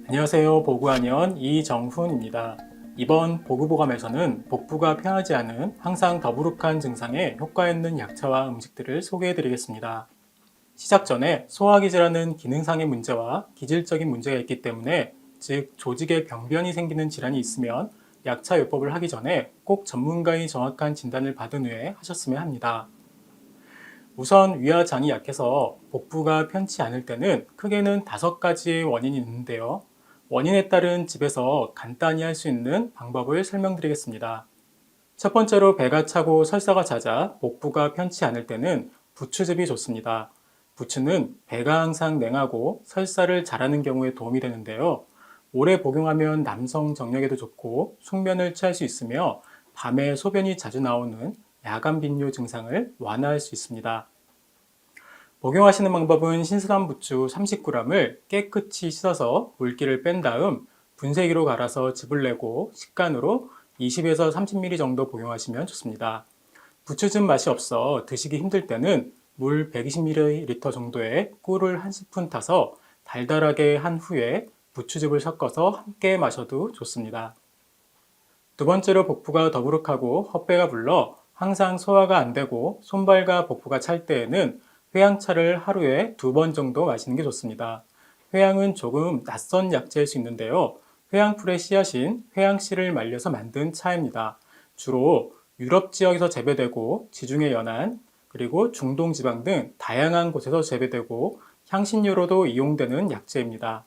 안녕하세요. 보구한의원 이정훈입니다. 이번 보구보감에서는 복부가 편하지 않은 항상 더부룩한 증상에 효과 있는 약차와 음식들을 소개해 드리겠습니다. 시작 전에 소화기 질환은 기능상의 문제와 기질적인 문제가 있기 때문에, 즉 조직에 병변이 생기는 질환이 있으면 약차 요법을 하기 전에 꼭 전문가의 정확한 진단을 받은 후에 하셨으면 합니다. 우선 위아장이 약해서 복부가 편치 않을 때는 크게는 5가지의 원인이 있는데요. 원인에 따른 집에서 간단히 할 수 있는 방법을 설명드리겠습니다. 첫 번째로 배가 차고 설사가 잦아 복부가 편치 않을 때는 부추즙이 좋습니다. 부추는 배가 항상 냉하고 설사를 잘하는 경우에 도움이 되는데요. 오래 복용하면 남성 정력에도 좋고 숙면을 취할 수 있으며, 밤에 소변이 자주 나오는 야간 빈뇨 증상을 완화할 수 있습니다. 복용하시는 방법은 신선한 부추 30g을 깨끗이 씻어서 물기를 뺀 다음 분쇄기로 갈아서 즙을 내고 식간으로 20에서 30ml 정도 복용하시면 좋습니다. 부추즙 맛이 없어 드시기 힘들 때는 물 120ml 정도에 꿀을 한 스푼 타서 달달하게 한 후에 부추즙을 섞어서 함께 마셔도 좋습니다. 두 번째로, 복부가 더부룩하고 헛배가 불러 항상 소화가 안 되고 손발과 복부가 찰 때에는 회양차를 하루에 2번 정도 마시는 게 좋습니다. 회양은 조금 낯선 약재일 수 있는데요. 회양풀의 씨앗인 회양씨를 말려서 만든 차입니다. 주로 유럽 지역에서 재배되고 지중해 연안, 그리고 중동 지방 등 다양한 곳에서 재배되고 향신료로도 이용되는 약재입니다.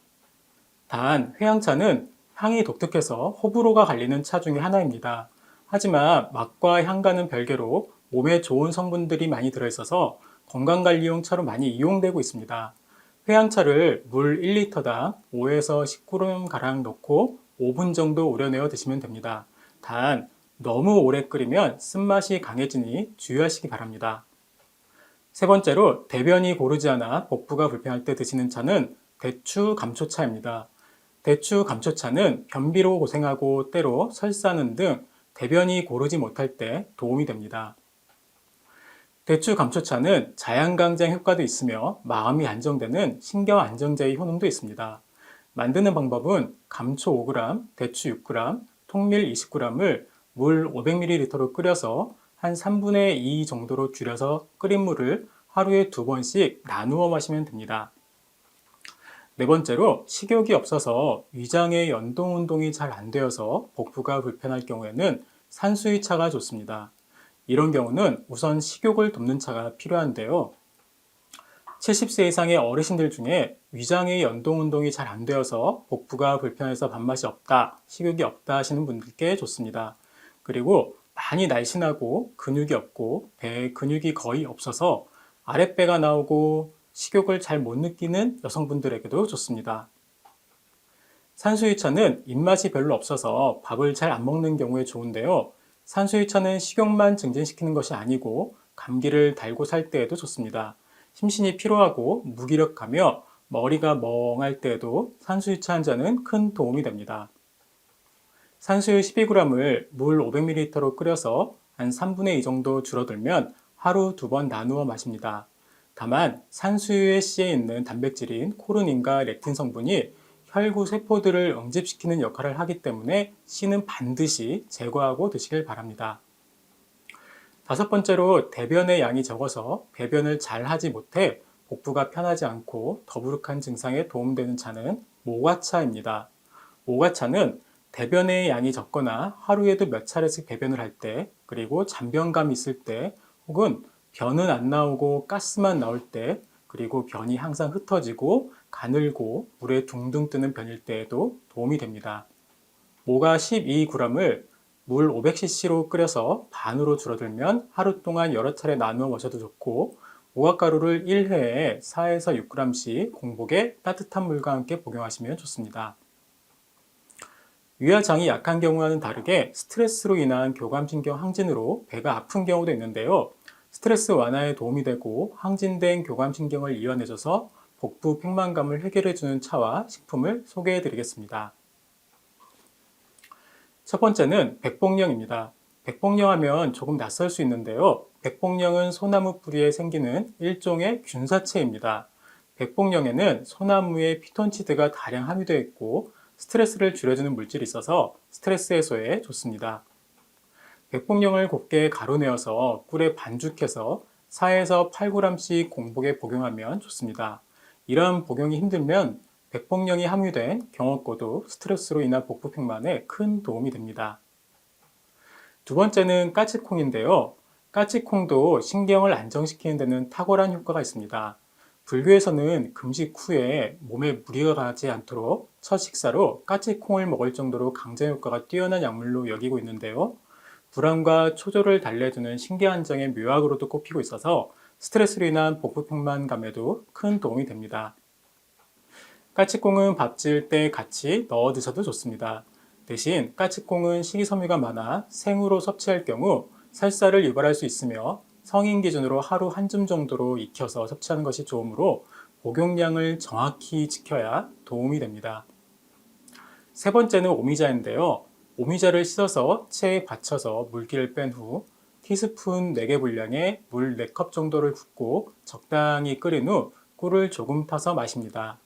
단, 회양차는 향이 독특해서 호불호가 갈리는 차 중에 하나입니다. 하지만 맛과 향과는 별개로 몸에 좋은 성분들이 많이 들어있어서 건강관리용 차로 많이 이용되고 있습니다. 회양차를 물 1리터당 5에서 10g가량 넣고 5분 정도 우려내어 드시면 됩니다. 단, 너무 오래 끓이면 쓴맛이 강해지니 주의하시기 바랍니다. 세 번째로, 대변이 고르지 않아 복부가 불편할 때 드시는 차는 대추 감초차입니다. 대추 감초차는 변비로 고생하고 때로 설사는 등 대변이 고르지 못할 때 도움이 됩니다. 대추 감초차는 자양강장 효과도 있으며 마음이 안정되는 신경 안정제의 효능도 있습니다. 만드는 방법은 감초 5g, 대추 6g, 통밀 20g을 물 500ml로 끓여서 한 3분의 2 정도로 줄여서 끓인 물을 하루에 2번씩 나누어 마시면 됩니다. 네 번째로, 식욕이 없어서 위장의 연동 운동이 잘 안 되어서 복부가 불편할 경우에는 산수유차가 좋습니다. 이런 경우는 우선 식욕을 돕는 차가 필요한데요. 70세 이상의 어르신들 중에 위장의 연동 운동이 잘 안 되어서 복부가 불편해서 밥맛이 없다, 식욕이 없다 하시는 분들께 좋습니다. 그리고 많이 날씬하고 근육이 없고 배에 근육이 거의 없어서 아랫배가 나오고 식욕을 잘 못 느끼는 여성분들에게도 좋습니다. 산수유차는 입맛이 별로 없어서 밥을 잘 안 먹는 경우에 좋은데요. 산수유차는 식욕만 증진시키는 것이 아니고 감기를 달고 살 때에도 좋습니다. 심신이 피로하고 무기력하며 머리가 멍할 때에도 산수유차 한 잔은 큰 도움이 됩니다. 산수유 12g을 물 500ml로 끓여서 한 3분의 2 정도 줄어들면 하루 2번 나누어 마십니다. 다만 산수유의 씨에 있는 단백질인 코르닌과 렉틴 성분이 혈구 세포들을 응집시키는 역할을 하기 때문에 씨는 반드시 제거하고 드시길 바랍니다. 다섯 번째로, 대변의 양이 적어서 배변을 잘 하지 못해 복부가 편하지 않고 더부룩한 증상에 도움되는 차는 모과차입니다. 모과차는 대변의 양이 적거나 하루에도 몇 차례씩 배변을 할 때, 그리고 잔변감이 있을 때, 혹은 변은 안 나오고 가스만 나올 때, 그리고 변이 항상 흩어지고 가늘고 물에 둥둥 뜨는 변일 때에도 도움이 됩니다. 모가 12g을 물 500cc로 끓여서 반으로 줄어들면 하루 동안 여러 차례 나누어 마셔도 좋고, 모과가루를 1회에 4에서 6g씩 공복에 따뜻한 물과 함께 복용하시면 좋습니다. 위아장이 약한 경우와는 다르게 스트레스로 인한 교감신경 항진으로 배가 아픈 경우도 있는데요. 스트레스 완화에 도움이 되고 항진된 교감신경을 이완해줘서 복부 팽만감을 해결해주는 차와 식품을 소개해 드리겠습니다. 첫 번째는 백복령입니다. 백복령 하면 조금 낯설 수 있는데요. 백복령은 소나무 뿌리에 생기는 일종의 균사체입니다. 백봉령에는 소나무에 피톤치드가 다량 함유되어 있고 스트레스를 줄여주는 물질이 있어서 스트레스 해소에 좋습니다. 백봉령을 곱게 가루내어서 꿀에 반죽해서 4에서 8g씩 공복에 복용하면 좋습니다. 이러한 복용이 힘들면 백봉령이 함유된 경옥고도 스트레스로 인한 복부 평만에 큰 도움이 됩니다. 두 번째는 까치콩인데요. 까치콩도 신경을 안정시키는 데는 탁월한 효과가 있습니다. 불교에서는 금식 후에 몸에 무리가 가지 않도록 첫 식사로 까치콩을 먹을 정도로 강정 효과가 뛰어난 약물로 여기고 있는데요. 불안과 초조를 달래주는 신경안정의 묘약으로도 꼽히고 있어서 스트레스로 인한 복부 평만감에도 큰 도움이 됩니다. 까치콩은 밥 지을 때 같이 넣어 드셔도 좋습니다. 대신 까치콩은 식이섬유가 많아 생으로 섭취할 경우 설사를 유발할 수 있으며 성인 기준으로 하루 한 줌 정도로 익혀서 섭취하는 것이 좋으므로 복용량을 정확히 지켜야 도움이 됩니다. 세 번째는 오미자인데요. 오미자를 씻어서 체에 받쳐서 물기를 뺀 후 티스푼 4개 분량의 물 4컵 정도를 붓고 적당히 끓인 후 꿀을 조금 타서 마십니다.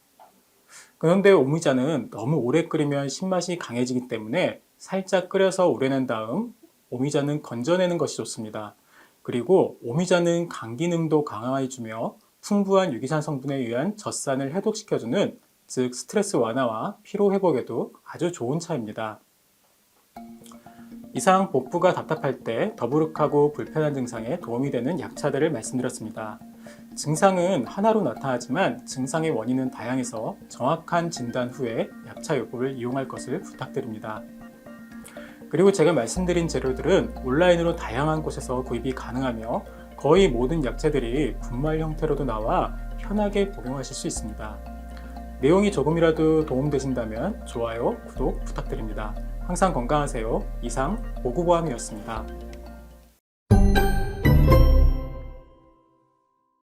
그런데 오미자는 너무 오래 끓이면 신맛이 강해지기 때문에 살짝 끓여서 우려낸 다음 오미자는 건져내는 것이 좋습니다. 그리고 오미자는 간 기능도 강화해주며 풍부한 유기산 성분에 의한 젖산을 해독시켜주는 즉 스트레스 완화와 피로 회복에도 아주 좋은 차입니다. 이상 복부가 답답할 때 더부룩하고 불편한 증상에 도움이 되는 약차들을 말씀드렸습니다. 증상은 하나로 나타나지만 증상의 원인은 다양해서 정확한 진단 후에 약차 요법을 이용할 것을 부탁드립니다. 그리고 제가 말씀드린 재료들은 온라인으로 다양한 곳에서 구입이 가능하며 거의 모든 약재들이 분말 형태로도 나와 편하게 복용하실 수 있습니다. 내용이 조금이라도 도움되신다면 좋아요, 구독 부탁드립니다. 항상 건강하세요. 이상 보구보암이었습니다.